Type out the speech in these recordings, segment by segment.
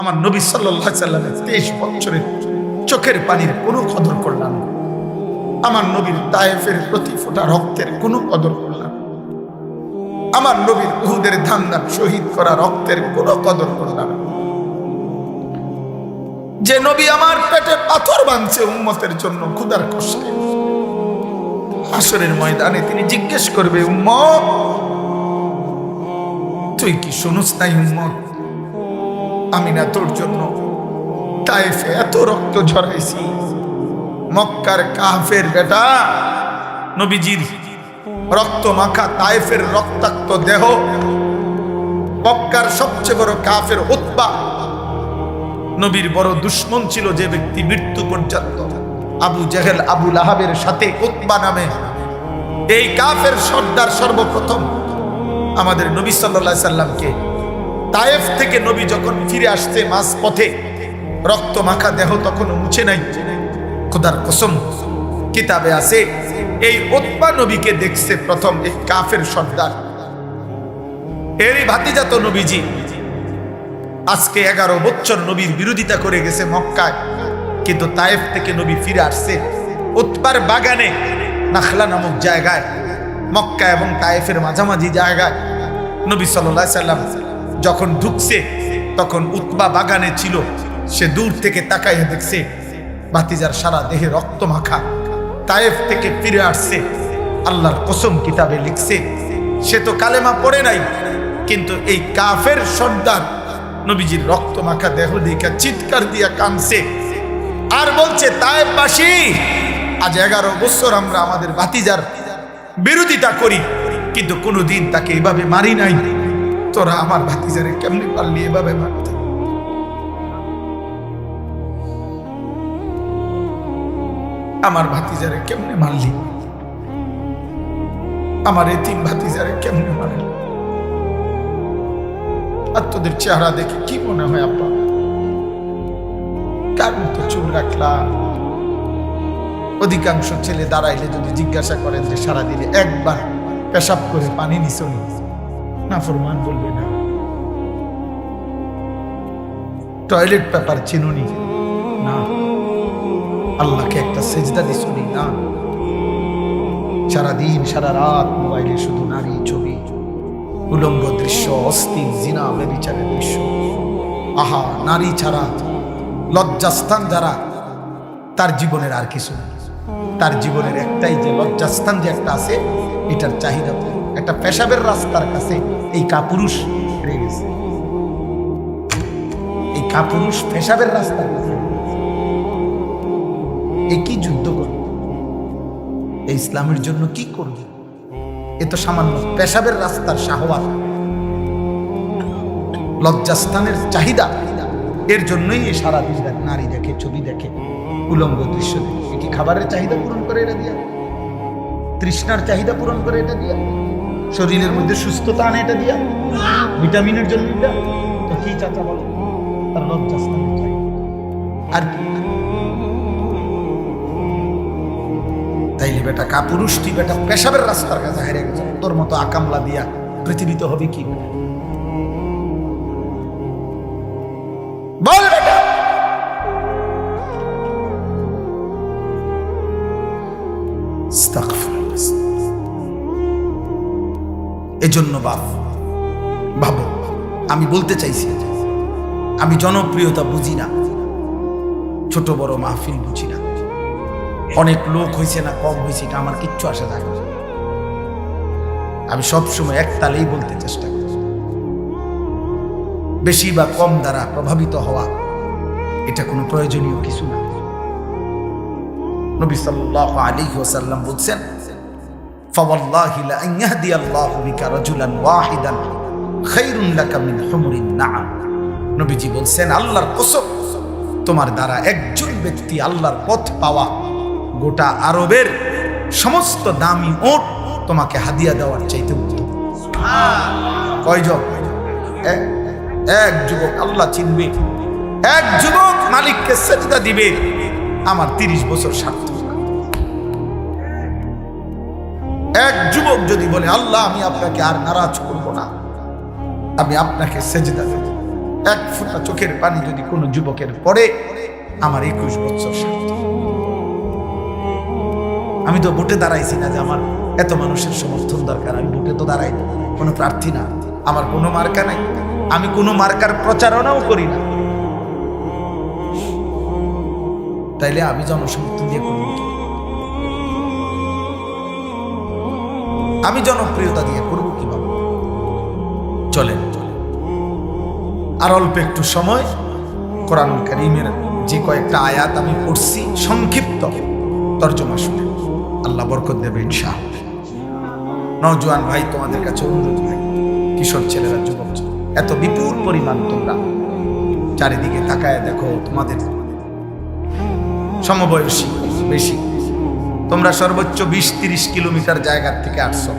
আমার নবী সাল্লাল্লাহু আলাইহি সাল্লামের 23 বছরের চোখের পানির কোনো কদর করলাম না। আমার নবীর তায়েফের প্রতি ফোঁটা রক্তের কোনো কদর করলাম না। আমার নবীর উহুদের ধান্দার শহীদ করা রক্তের কোনো কদর করলাম না। যে নবী আমার পেটে পাথর বাঁধছে উম্মতের জন্য ক্ষুধার কষ্টে, হাসরের ময়দানে তিনি জিজ্ঞেস করবে, উম্মত তুই কি শুনুস নাই উম্মত, আমি না তোর জন্য তায়েফে এত রক্ত ঝরাইছি। মক্কার কাফের বেটা নবীজির রক্ত মাখা তায়েফের রক্তাক্ত দেহ, মক্কার সবচেয়ে বড় কাফের উতবা, নবীর বড় দুশ্মন ছিল যে ব্যক্তি মৃত্যু পর্যন্ত, আবু জেহেল আবু লাহাবের সাথে উতবা নামে এই কাফের সর্দার সর্বপ্রথম আমাদের নবী সাল্লাল্লাহু আলাইহি সাল্লামকে তায়েফ থেকে নবী যখন ফিরে আসছে মাঝ পথে রক্ত মাখা দেহ তখনও মুছে নাই। খোদার কসম কিতাবে আছে এই উতবা নবীকে দেখছে প্রথম এই কাফের সর্দার। এরই ভাতিজাত নবীজি আজকে 11 বছর নবীর বিরোধিতা করে গেছে মক্কায়, কিন্তু তায়েফ থেকে নবী ফিরে আসছে উতবার বাগানে নাখলা নামক জায়গায়, মক্কা এবং তায়েফের মাঝামাঝি জায়গায় নবী সাল্লাল্লাহু আলাইহি সাল্লাম যখন ঢুকছে তখন উতবা বাগানে ছিল। সে দূর থেকে তাকাইয়া দেখছে ভাতিজার সারা দেহে রক্ত মাখা, তায়েফ থেকে ফিরে আসছে। আল্লাহর কসম কিতাবে লিখছে সে তো কালেমা পড়ে নাই, কিন্তু এই কাফের সর্দার নবীজির রক্ত মাখা দেহ দেখে চিৎকার দিয়া কাঁদছে আর বলছে, তায়েফবাসী আজ 11 বছর আমরা আমাদের ভাতিজার বিরোধিতা করি, কিন্তু কোনোদিন তাকে এভাবে মারি নাই। তোরা আমার ভাতিজারে কেমনে পারলি এভাবে মারতে? আমার ভাতিজারে কেমনে মারলি? আমার এতিম ভাতিজারে কেমনে মারলি? আর তোদের চেহারা দেখে কি মনে হয় আব্বা? কার মতো চুল রাখলা? অধিকাংশ ছেলে দাঁড়াইলে যদি জিজ্ঞাসা করেন যে সারাদিনে একবার পেশাব করে পানি নিছনি, না ফরমান বলবে না। টয়লেট পেপার চিনুনি না, আল্লাহকে একটা সেজদা দিছনি না। সারাদিন সারা রাত মোবাইলে শুধু নারী ছবি, উলঙ্গ দৃশ্য, অস্থির জিনা ব্যভিচারের দৃশ্য। আহা, নারী ছাড়া লজ্জাস্থান যারা, তার জীবনের আর কিছু না। তার জীবনের একটাই যে লজ্জাস্থান যে একটা আছে, এটার চাহিদা একটা পেশাবের রাস্তার কাছে এই কাপুরুষ রয়ে গেছে। এই কাপুরুষ পেশাবের রাস্তার কাছে এ কি যুদ্ধ করবে? এই ইসলামের জন্য কি করবে? এ তো সামান্য পেশাবের রাস্তার শাহওয়াত, লজ্জাস্থানের চাহিদা। এর জন্যই এই সারাদিন নারী দেখে, ছবি দেখে, উলঙ্গ দৃশ্য দেখে। এ কি খাবারের চাহিদা পূরণ করে এটা দিয়া? তৃষ্ণার চাহিদা পূরণ করে এটা দিয়া? শরীরের মধ্যে সুস্থতা আনে এটা দিয়া? ভিটামিনের জন্য এটা? তো কি চাচা বলো? তার লজ্জাস্থানের চাহিদা আর কি? তাইলে বেটা কাপুরুষটি বেটা পেশাবের রাস্তার কাছে হারিয়ে গেছে। তোর মতো আকামলা দিয়া পৃথিবীতে হবে কি করে? বল বেটা। এজন্য ভাবো, আমি বলতে চাইছি আমি জনপ্রিয়তা বুঝি না, ছোট বড় মাহফিল বুঝি না, অনেক লোক হয়েছে না কম হয়েছে এটা আমার কিচ্ছু আসে যায় না। আমি সবসময় এক তালেই বলতে চেষ্টা করি। বেশি বা কম দ্বারা প্রভাবিত হওয়া এটা কোনো প্রয়োজনীয় কিছু না। নবী সাল্লাল্লাহু আলাইহি ওয়াসাল্লাম বলছেন, ফাওয়াল্লাহি লা আন ইয়াহদিয়াল্লাহু বিকা রাজুলান ওয়াহিদান খায়রুন লাকা মিন হুমরিন নাআম। নবীজি বলছেন, আল্লাহর কসম তোমার দ্বারা একজন ব্যক্তি আল্লাহর পথ পাওয়া গোটা আরবের সমস্ত দামি ওট তোমাকে হাদিয়া দেওয়ার চাইতে উত্তম। কয়জন? এক যুবক আল্লাহ চিনবে, এক যুবক মালিককে সেজদা দিবে, আমার 30 বছর সার্থক। এক যুবক যদি বলে, আল্লাহ আমি আপনাকে আর নারাজ করব না, আমি আপনাকে সেজদা দেব, এক ফোঁটা চোখের পানি যদি কোনো যুবকের পড়ে, আমার 21 বছর সার্থক। আমি তো ভোটে দাঁড়াইছি না যে আমার এত মানুষের সমর্থন দরকার, আমি ভোটে তো দাঁড়াই না, কোনো প্রার্থী না, আমার কোনো মার্কা নাই, আমি কোনো মার্কার প্রচারণাও করি না। তাইলে আমি জনসমর্থন দিয়ে করব কি? আমি জনপ্রিয়তা দিয়ে করব কিভাবে? চলেন আর অল্প একটু সময় কোরআনুল কারীমের যে কয়েকটা আয়াত আমি পড়ছি সংক্ষিপ্ত তর্জমা শুনে আল্লাহ বরকত দেবে ইনশাআল্লাহ। নওজোয়ান ভাই, তোমাদের কাছে অনুরোধ ভাই, কিশোর ছেলেরা, যুবক, এত বিপুল পরিমাণ তোমরা চারিদিকে তাকায় দেখো, তোমাদের সমবয়সী বেশি, তোমরা সর্বোচ্চ 20-30 কিলোমিটার জায়গার থেকে আসছো।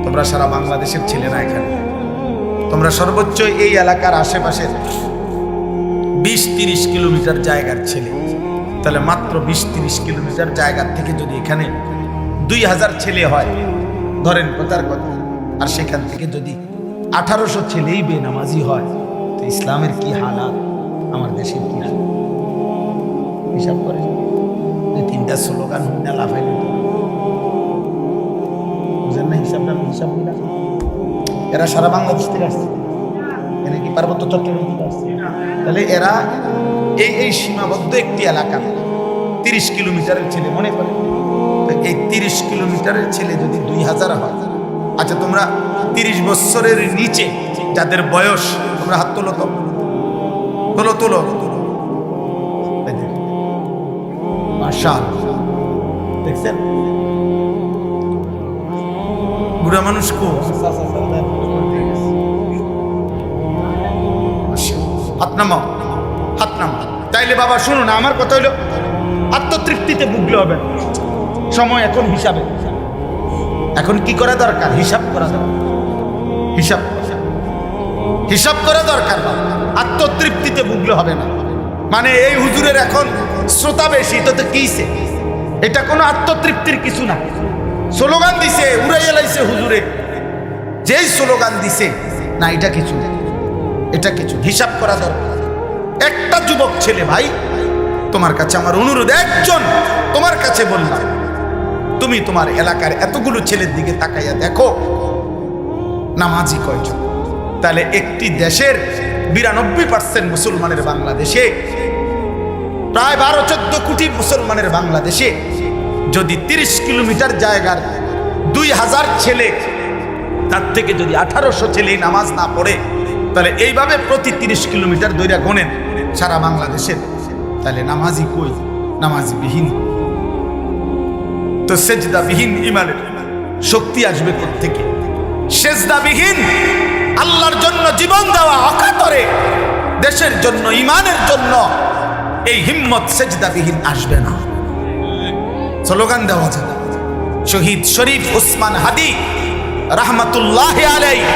তোমরা সারা বাংলাদেশের ছেলে না, এখানে তোমরা সর্বোচ্চ এই এলাকার আশেপাশের 20-30 কিলোমিটার জায়গার ছেলে। তাহলে মাত্র 20-30 কিলোমিটার জায়গার থেকে যদি এখানে 2000 ছেলে হয়, ধরেন কথার কথা, আর সেখান থেকে যদি 1800 ছেলেই বেনামাজি হয়, তো ইসলামের কি হালাত, আমার দেশের কি হালাত হিসাব করে। 2-3টা স্লোগান হুন্ডা লাফাইলে বুঝেন না হিসাবটা? হিসাব না, এরা সারা বাংলাদেশ থেকে আসছে, এরা কি পার্বত্য চট্টগ্রাম থেকে আসছে? তাহলে এরা এই সীমাবদ্ধ একটি এলাকা, 30 কিলোমিটারের ছেলে মনে করে, এই 30 কিলোমিটারের ছেলে যদি 2000 হয়, আচ্ছা তোমরা 30 বছরের নিচে যাদের বয়স, তোমরা হাত তোলো তো, তোলো তোলো, মাশাআল্লাহ, দেখছেন বুড়া মানুষ কো হাত নামাও, হাত নামাও। তাইলে বাবা শুনো না, আমার কথা হইলো আত্মতৃপ্তিতে ভুগলে হবে, সময় এখন হিসাবে, এখন কি করা দরকার? হিসাব করা দরকার, হিসাব হিসাব করা দরকার। আত্মতৃপ্তিতে ভুগলে হবে না। মানে এই হুজুরের এখন শ্রোতা বেশি, তো কিছে, এটা কোনো আত্মতৃপ্তির কিছু না। স্লোগান দিছে, উড়াই এলাইছে হুজুরে, যেই স্লোগান দিছে না, এটা কিছু, এটা কিছু হিসাব করা দরকার। একটা যুবক ছেলে ভাই, তোমার কাছে আমার অনুরোধ, একজন তোমার কাছে বললাম, তুমি তোমার এলাকার এতগুলো ছেলের দিকে তাকাইয়া দেখো নামাজি কয়জন। তাহলে একটি দেশের 92% মুসলমানের বাংলাদেশে, প্রায় 12-14 কোটি মুসলমানের বাংলাদেশে যদি 30 কিলোমিটার জায়গার 2000 ছেলে, তার থেকে যদি 1800 ছেলে নামাজ না পড়ে, তাহলে এইভাবে প্রতি 30 কিলোমিটার দৈরা গোনেন সারা বাংলাদেশের, তাহলে নামাজি কই? নামাজি বিহীন। তো সেজদা বিহীন ইমানের শক্তি আসবে কোত্থেকে? সেজদা বিহীন আল্লাহর জন্য জীবন দেওয়া অকাতরে দেশের জন্য, ইমানের জন্য এই হিম্মত সেজদা বিহীন আসবে না। স্লোগান দেওয়া যাবে। শহীদ শরীফ ওসমান হাদি রাহমাতুল্লাহি আলাইহি,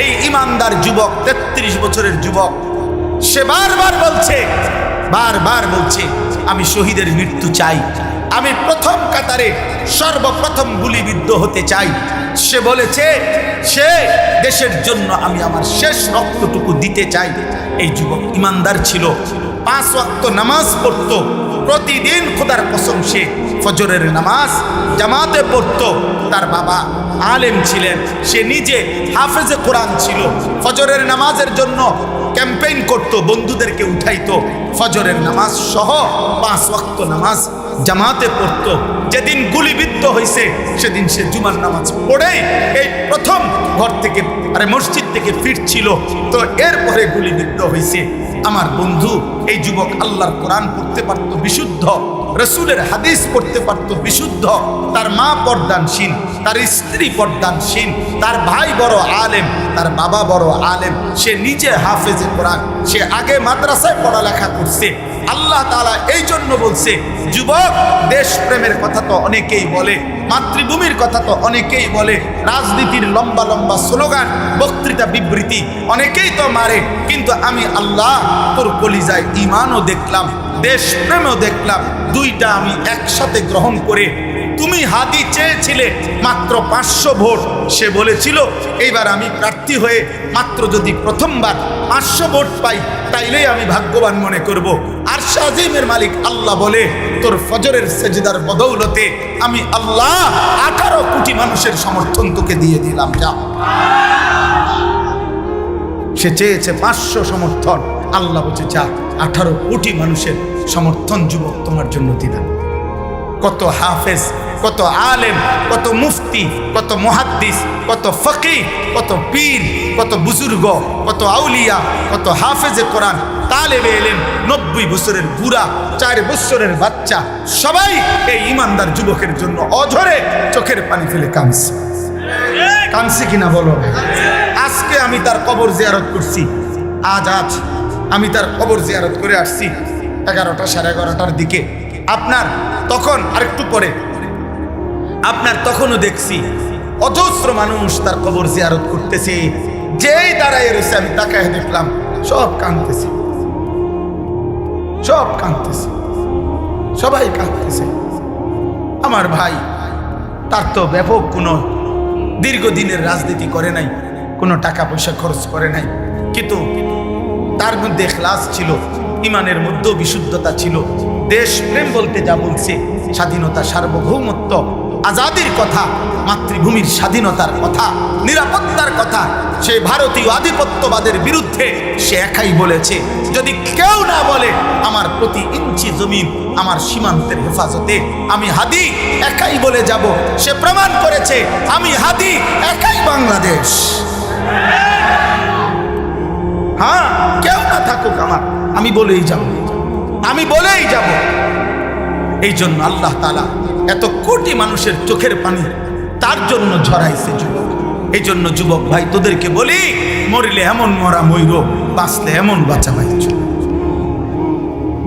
এই ইমানদার যুবক, 33 বছরের যুবক, সে বারবার বলছে আমি শহীদের মৃত্যু চাই, আমি প্রথম কাতারে সর্বপ্রথম গুলিবিদ্ধ হতে চাই। সে বলেছে সে দেশের জন্য আমি আমার শেষ রক্তটুকু দিতে চাই। এই যুবক ইমানদার ছিল, 5 ওয়াক্ত নামাজ পড়তো প্রতিদিন, খোদার কসম সে ফজরের নামাজ জামাতে পড়তো। তার বাবা আলেম ছিলেন, সে নিজে হাফেজে কোরআন ছিল। ফজরের নামাজের জন্য ক্যাম্পেইন করত, বন্ধুদেরকে উঠাইতো, ফজরের নামাজ সহ 5 ওয়াক্ত নামাজ জামাতে পড়তো। যেদিন গুলিবিদ্ধ হয়েছে সেদিন সে জুমার নামাজ পড়েই এই প্রথম ঘর থেকে, মসজিদ থেকে ফিরছিল, তো এরপরে গুলিবিদ্ধ হয়েছে। আমার বন্ধু এই যুবক আল্লাহর কোরআন পড়তে পারত বিশুদ্ধ, রসুলের হাদিস পড়তে পারত বিশুদ্ধ, তার মা পর্দানশীল, তার স্ত্রী পর্দানশীল, তার ভাই বড় আলেম, তার বাবা বড় আলেম, সে নিজে হাফেজে কোরআন, সে আগে মাদ্রাসায় পড়ালেখা করছে। আল্লাহ তাআলা এই জন্য বলছে, যুবক দেশ প্রেমের কথা তো অনেকেই বলে, মাতৃভূমির কথা তো অনেকেই বলে, রাজনীতির লম্বা লম্বা স্লোগান, বক্তৃতা, বিবৃতি অনেকেই তো মারে, কিন্তু আমি আল্লাহ তোর কলিজায় ঈমানও দেখলাম, দেশ প্রেমও দেখলাম, দুইটা আমি একসাথে গ্রহণ করে। তুমি হাদি চেয়েছিলে মাত্র 500 ভোট, সে বলেছিল এইবার আমি প্রার্থী প্রার্থী হয়ে মাত্র যদি প্রথমবার 500 ভোট পাই তাইলেই আমি ভাগ্যবান মনে করব। আরশ আজিমের মালিক আল্লাহ বলে, তোর ফজরের সেজদার বদৌলতে আমি আল্লাহ 18 কোটি মানুষের সমর্থন তোকে দিয়ে দিলাম, যা। সে চেয়েছে 500 সমর্থন, আল্লাহ বলছে যা, 18 কোটি মানুষের সমর্থন যুবক তোমার জন্য দিলাম। কত হাফেজ, কত আলেম, কত মুফতি, কত মুহাদ্দিস, কত ফকিহ, কত পীর, কত বুজুর্গ, কত আউলিয়া, কত হাফেজে কোরআন, তালেবে ইলম, 90 বছরের বুড়া, 4 বছরের বাচ্চা, সবাই এই ইমানদার যুবকের জন্য অঝরে চোখের পানি ফেলে কাঁদছে। কাঁদছে কিনা বলো? আজকে আমি তার কবর জিয়ারত করছি, আজ আমি তার কবর জিয়ারত করে আসছি 11টা সাড়ে 11টার দিকে। আপনার তখন আরেকটু পরে আপনার তখনও দেখছি অজস্র মানুষ তার কবর জিয়ারত করতেছে। যেই দাঁড়ায় রয়েছে আমি তাকায় দেখলাম সব কাঁদতেছে, সব কাঁদতেছে, সবাই কাঁদতেছে। আমার ভাই, তার তো ব্যাপক কোনো দীর্ঘদিনের রাজনীতি করে নাই, কোনো টাকা পয়সা খরচ করে নাই, কিন্তু তার মধ্যে ইখলাস ছিল, ইমানের মধ্যেও বিশুদ্ধতা ছিল। দেশ প্রেম বলতে যা বলছে, স্বাধীনতা, সার্বভৌমত্ব, আজাদির কথা, মাতৃভূমির স্বাধীনতার কথা, নিরাপত্তার কথা, সে ভারতীয় আধিপত্যবাদের বিরুদ্ধে সে একাই বলেছে। যদি কেউ না বলে আমার প্রতি ইঞ্চি জমিন আমার সীমান্তের হেফাজতে, আমি হাদি একাই বলে যাব। সে প্রমাণ করেছে আমি হাদি একাই বাংলাদেশ। হ্যাঁ, কেউ না থাকুক আমার, আমি বলেই যাব, আমি বলেই যাব। এই জন্য আল্লাহ তাআলা এত কোটি মানুষের চোখের পানি তার জন্য ঝরাইছে যুবক। এই জন্য যুবক ভাই, তোদেরকে বলি, মরিলে এমন মরা মইর, বাঁচলে এমন বাঁচা বাইচ।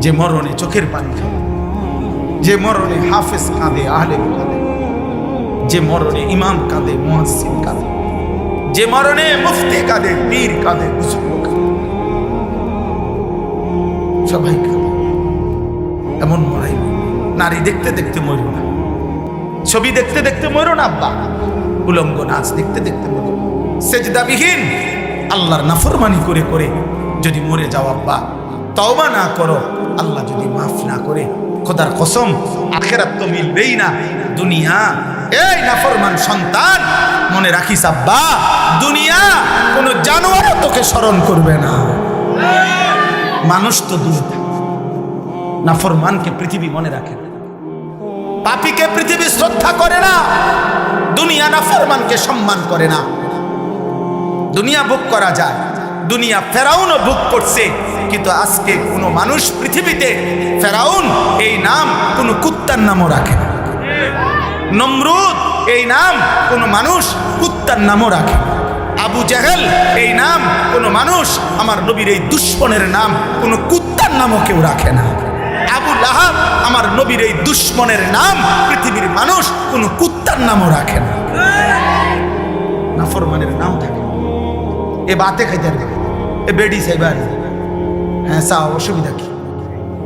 যে মরণে চোখের পানি খাবে, যে মরণে হাফেজ কাঁদে, আলেম কাঁদে, যে মরণে ইমাম কাঁদে, মুয়াজ্জিন কাঁদে, যে মরণে মুফতি কাঁদে, পীর কাঁদে, বুজুর্গ কাঁদে, সবাই কাঁদে। এমন মরাই নারী দেখতে দেখতে মরো না, ছবি দেখতে দেখতে মরো না আব্বা, উলঙ্গ নাচ দেখতে দেখতে মরো, সেজদাবিহীন আল্লাহর নাফরমানি করে করে যদি মরে যাও আব্বা, তওবা না করো, আল্লাহ যদি মাফ না করে, খোদার কসম আখিরাত তো মিলবেই না। দুনিয়া, এই নাফরমান সন্তান, মনে রাখিস আব্বা, দুনিয়া কোনো জানোয়ারও তোকে স্মরণ করবে না। মানুষ তো দূরে থাকে, নাফরমানকে পৃথিবী মনে রাখে না, পাপীকে পৃথিবী শ্রদ্ধা করে না, দুনিয়া নাফরমানকে সম্মান করে না। দুনিয়া ভোগ করা যায়, দুনিয়া ফেরাউনও ভোগ করছে, কিন্তু আজকে কোনো মানুষ পৃথিবীতে ফেরাউন এই নাম কোনো কুত্তার নামও রাখে না, নমরুদ এই নাম কোনো মানুষ কুত্তার নামও রাখে না, আবু জেহেল এই নাম কোনো মানুষ, আমার নবীর এই দুশ্মনের নাম কোনো কুত্তার নামও কেউ রাখে না। আবু লাহাব আমার নবীর এই দুশ্মনের নাম পৃথিবীর মানুষ কোনো কুত্তার নামও রাখে না। নাফরমানের নাম থাকে, এ বাতে খাইতে দেখে, এ বেডি সাইবার, হ্যাঁ চা, অসুবিধা কি?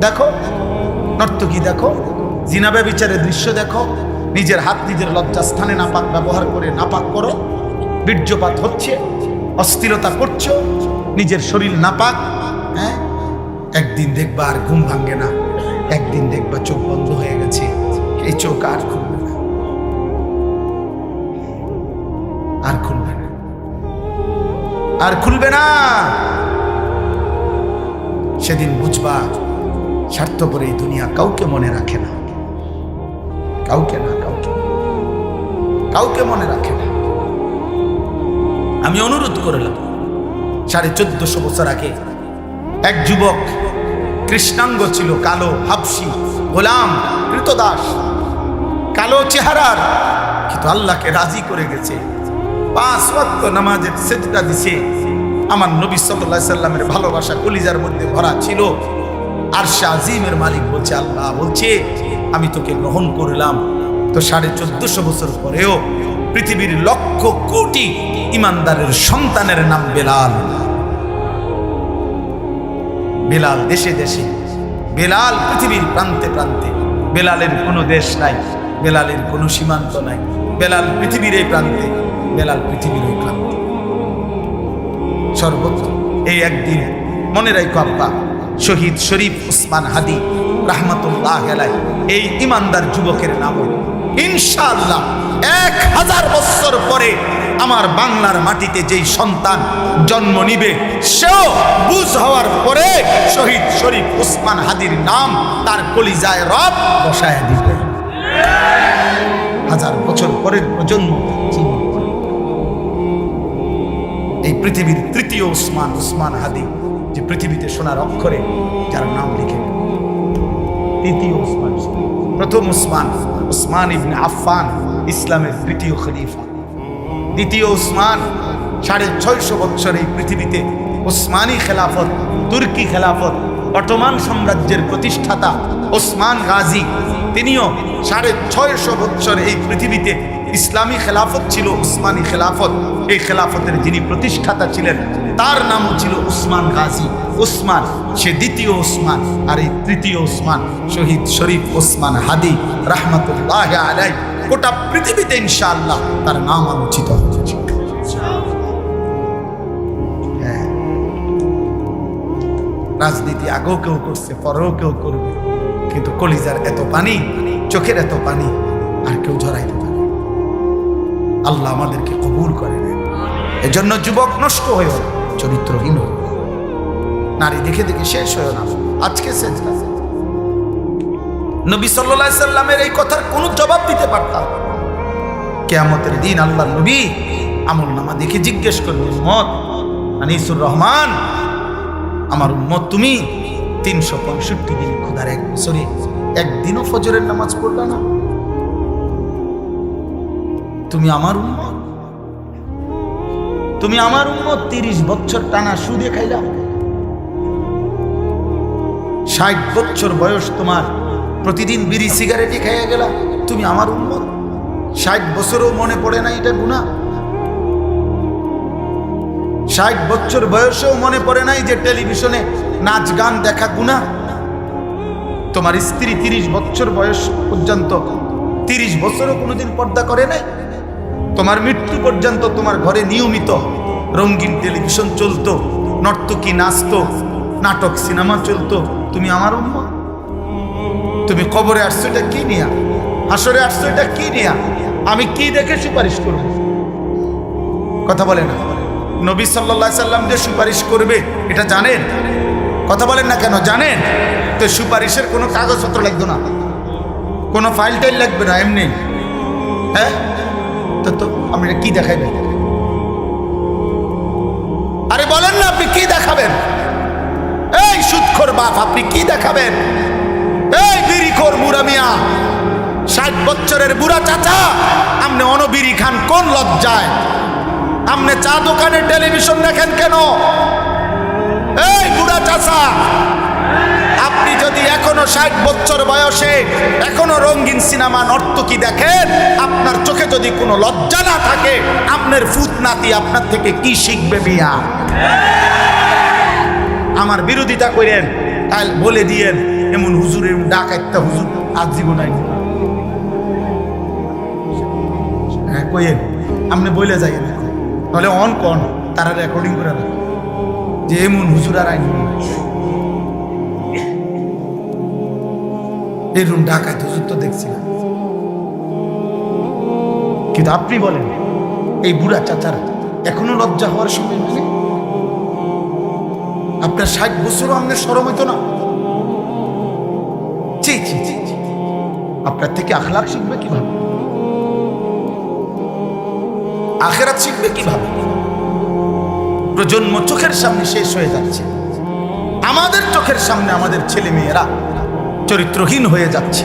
দেখো নর্তকী, দেখো জিনাবে বিচারের দৃশ্য দেখো, নিজের হাত নিজের লজ্জাস্থানে নাপাক ব্যবহার করে নাপাক করো, বীর্যপাত হচ্ছে, অস্থিরতা করছো, নিজের শরীর নাপাক। হ্যাঁ, একদিন দেখবা আর ঘুম ভাঙ্গে না, একদিন দেখবা চোখ বন্ধ হয়ে গেছে, এই চোখ আর খুলবে না, আর খুলবে না, আর খুলবে না। সেদিন বুঝবা স্বার্থপর এই দুনিয়া কাউকে মনে রাখে না, কাউকে না, কাউকে মনে রাখে না। আমি অনুরোধ করলাম, 1450 বছর আগে এক যুবক, কৃষ্ণাঙ্গ ছিল, কালো, হাবশি, গোলাম, কৃতদাস, কালো চেহারার, কিন্তু আল্লাহকে রাজি করে গেছে, 5 ওয়াক্ত নামাজের সেজদা দিছে। আমার নবী সাল্লাল্লাহু আলাইহি সাল্লামের ভালোবাসা কলিজার মধ্যে ভরা ছিল। আরশ আজিমের মালিক বলছে, আল্লাহ বলছে আমি তোকে গ্রহণ করলাম। তো 1450 বছর পরেও পৃথিবীর লক্ষ কোটি ইমানদারের সন্তানের নাম বেলাল। বেলাল দেশে দেশে, বেলাল পৃথিবীর প্রান্তে প্রান্তে, বেলালের কোনো দেশ নাই, বেলালের কোনো সীমান্ত নাই, বেলাল পৃথিবীর এই প্রান্তে, বেলাল পৃথিবীর ওই প্রান্তে। সর্বত্র। এই একদিন মনে রাখো আব্বা, শহীদ শরীফ ওসমান হাদি রাহমাতুল্লাহ আলাইহি, এই ইমানদার যুবকের নাম ইনশাআল্লাহ 1000 বছর পরে আমার বাংলার মাটিতে যেই সন্তান জন্ম নিবে, সেও বুঝ হওয়ার পরে শহীদ শরীফ ওসমান হাদির নাম তার কলিজায় রব বসায় দিবে। 1000 বছর পরের প্রজন্ম এই পৃথিবীর তৃতীয় ওসমান হাদি, যে পৃথিবীতে সোনার অক্ষরে যার নাম লিখে, তৃতীয় ওসমান। প্রথম ওসমান ইবনে আফফান ইসলামের তৃতীয় খলিফা। দ্বিতীয় ওসমান 650 বছর এই পৃথিবীতে ওসমানী খেলাফত, তুর্কি খেলাফত, অটোমান সাম্রাজ্যের প্রতিষ্ঠাতা ওসমান গাজী, তিনিও 650 বছর এই পৃথিবীতে ইসলামী খেলাফত ছিল, ওসমানী খেলাফত। এই খেলাফতের যিনি প্রতিষ্ঠাতা ছিলেন তার নামও ছিল ওসমান গাজী। ওসমান সে দ্বিতীয় ওসমান, আর এই তৃতীয় ওসমান শহীদ শরীফ ওসমান হাদি রাহমাতুল্লাহ আলাইহি। গোটা পৃথিবীতে ইনশাআল্লাহ তার নাম আলোচিত হচ্ছে। হ্যাঁ, রাজনীতি আগেও কেউ করছে, পরেও কেউ করবে, কিন্তু কলিজার এত পানি, চোখের এত পানি আর কেউ ঝরাইতে পারে। আল্লাহ আমাদেরকে কবুল করে নেন। এজন্য যুবক নষ্ট হয়েও চরিত্রহীন হয়ে, নারী দেখে দেখে শেষ হয়ে না। আজকে শেষ নবী সাল্লাল্লাহু আলাইহি সাল্লামের এই কথার কোনো জবাব দিতে পারতাম। কিয়ামতের দিন আল্লাহর নবী আমলনামা দেখে জিজ্ঞেস করবেন, উম্মত আনিসুর রহমান, আমার উম্মত তুমি 365 দিন খোদার এক বছরে একদিনও ফজরের নামাজ পড়লা না? তুমি আমার উম্মত, তুমি আমার উম্মত 30 বছর টানা সুদে খাইলা। 60 বছর বয়স তোমার, প্রতিদিন বিড়ি সিগারেটই খাইয়া গেলা। তুমি আমার উম্মত, 60 বছরও মনে পড়ে না এটা গুনাহ? 60 বছর বয়সেও মনে পড়ে নাই যে টেলিভিশনে নাচ গান দেখা গুনাহ? তোমার স্ত্রী 30 বছর বয়স পর্যন্ত, 30 বছরও কোনোদিন পর্দা করে নাই? তোমার মৃত্যু পর্যন্ত তোমার ঘরে নিয়মিত রঙিন টেলিভিশন চলতো, নর্তকী নাচতো, নাটক সিনেমা চলতো। তুমি আমার উম্মত। তুমি কবরে আসছো এটা কি নিয়া? হাসরে আসছো এটা কি নিয়া? আমি কি দেখে সুপারিশ করব? কথা বলে না। নবী সাল্লাল্লাহু আলাইহি সাল্লাম যে সুপারিশ করবে এটা জানেন? কথা বলেন না কেন? জানেন তো। সুপারিশের কোনো কাগজপত্র লাগবে না, কোনো ফাইল টাইল লাগবে না, এমনি। হ্যাঁ, তো আপনি কি দেখাবেন? আরে বলেন না, আপনি কি দেখাবেন? এই সুদখোর বাপ, আপনি কি দেখাবেন? এই বিড়িখোর বুড়া মিয়া, 60 বছরের বুড়া চাচা, আপনি অনবিড়ি খান কোন লজ্জায়? আপনি চা দোকানে টেলিভিশন দেখেন কেন? এই বুড়া চাচা, আপনি যদি এখনো 60 বছর বয়সে এখনো রঙিন সিনেমা নর্তকী দেখেন, আপনার চোখে যদি কোনো লজ্জা না থাকে, আপনার ফুতনাতি আপনার থেকে কি শিখবে মিয়া? আমার বিরোধিতা করেন, কাল বলে দিয়েন এমন হুজুরের ডাকাইতে হুজুর আজীবন নাই। হ্যাঁ কইেন, আপনি বলে যাইয়েন, তাহলে অন কন তারা রেকর্ডিং করে রাখেন যে এমন হুজুর আর আইন এই রুম ঢাকায় হুজুর তো দেখছিলাম। কিন্তু আপনি বলেন এই বুড়া চাচার এখনো লজ্জা হওয়ার সময় নেই? আপনার 60 বছরও আপনার শরম হইতো না? জি জি জি, আপনার থেকে আখলাক শিখবে কিভাবে? আখিরাত শিখবে কিভাবে? প্রজন্ম চোখের সামনে শেষ হয়ে যাচ্ছে। আমাদের চোখের সামনে আমাদের ছেলে মেয়েরা চরিত্রহীন হয়ে যাচ্ছে।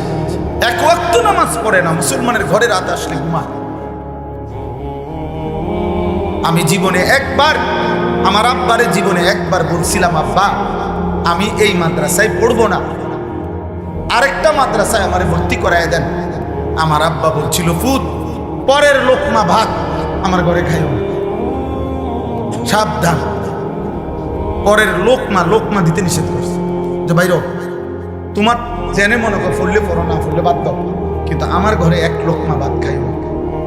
এক ওয়াক্ত নামাজ পড়ে না, মুসলমানের ঘরে রাত আসলে ঘুমায়। আমি জীবনে একবার, আমার আব্বারে জীবনে একবার বলছিলাম, আব্বা আমি এই মাদ্রাসায় পড়বো না, আরেকটা মাদ্রাসায় আমারে ভর্তি করায় দেন। আমার আব্বা বলছিল, ফুত পরের লোকমা ভাত আমার ঘরে খাইও, সাবধান। পরের লোকমা দিতে নিষেধ করছে যে বাইর তোমার জেনে মনে কর, ফুললে পড়ো, না ফুললে বাদ দাও, কিন্তু আমার ঘরে এক লোকমা ভাত খাইও।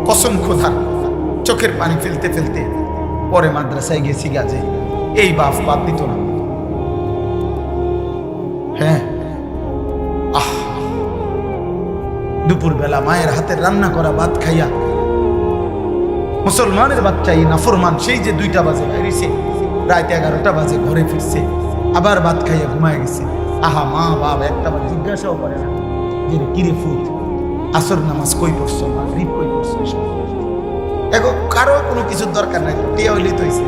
কসম খোদার, চোখের পানি ফেলতে ফেলতে পরে মাদ্রাসায় গেছি গাছে, এই বাপ বাদ দিত না। হ্যাঁ, দুপুরবেলা মায়ের হাতের রান্না করা ভাত খাইয়া মুসলমানের বাচ্চা এই নাফরমান সেই যে 2টা বাজে বেরিয়েছে, রাত 11টা বাজে ঘরে ফিরছে, আবার ভাত খাইয়া ঘুমায় গেছে। আহা, মা বাপ একটা বার জিজ্ঞাসাও করে না যে কিরে ফুট আসর নামাজ কই পড়ছো, মাগরিব কই পড়ছো। এখন কারো কোনো কিছুর দরকার নাই, টিয়া হইলেই তো হইছে।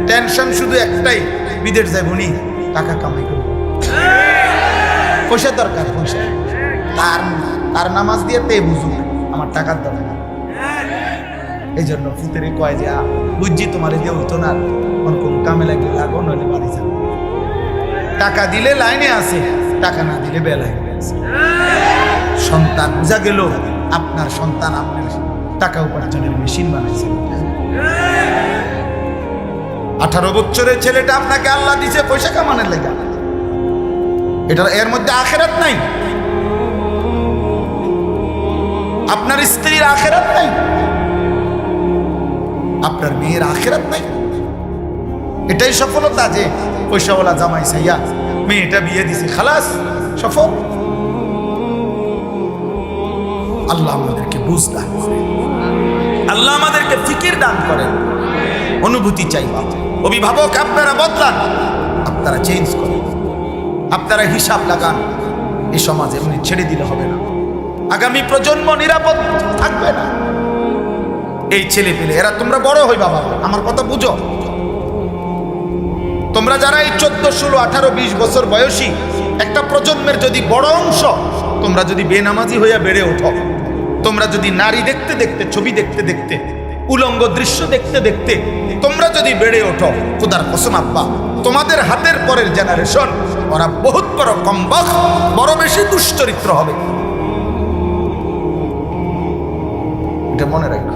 টেনশন শুধু একটাই, বিদেশ যাইব নি, টাকা কামাই করব, পয়সা দরকার, পয়সা। তার নামাজ দিয়ে তে বুঝুক আমার টাকার দরকার। এই জন্য ফুতেরে কয় যে বুঝছি তোমার দিয়ে হইতো না, কোন কামে লাগলে লাগো, নইলে বাড়ি যাবো। টাকা দিলে লাইনে আছে, টাকা না দিলে বেলায় আছে। সন্তান বুঝা গেল, আপনার সন্তান আপনার টাকা উপার্জনের মেশিন বানাইছে। 18 বছরের ছেলেটা আপনাকে আল্লাহ দিছে পয়সা কামানোর লেগে, এটা এর মধ্যে আখেরাত নাই। আপনার স্ত্রীর আখেরাত নাই, আপনার মেয়ের আখেরাত নাই। এটাই সফলতা যে পয়সাওয়ালা জামাই সাইয়া মেয়েটা বিয়ে দিছে, খালাস সফল। আল্লাহ আমাদেরকে বুঝ দান করেন, আল্লাহ আমাদেরকে ফিকির দান করেন, অনুভূতি চাইবা। অভিভাবক আপনারা বদলান, আপনারা চেঞ্জ করেন, আপনারা হিসাব লাগান। এই সমাজ এমনি ছেড়ে দিলে হবে না, আগামী প্রজন্ম নিরাপদ থাকবে না। এই ছেলে পেলে এরা তোমরা বড় হই বাবা, আমার কথা বুঝো। তোমরা যারা এই 14, 16, 18, 20 বছর বয়সী একটা প্রজন্মের যদি বড় অংশ, তোমরা যদি বেনামাজি হইয়া বেড়ে ওঠো, তোমরা যদি নারী দেখতে দেখতে, ছবি দেখতে দেখতে, উলঙ্গ দৃশ্য দেখতে দেখতে তোমরা যদি বেড়ে ওঠো, খোদার কসম আব্বা, তোমাদের হাতের পরের জেনারেশন ওরা বহুত বড় কমবখ, বড় বেশি দুশ্চরিত্র হবে। এটা মনে রাখবে।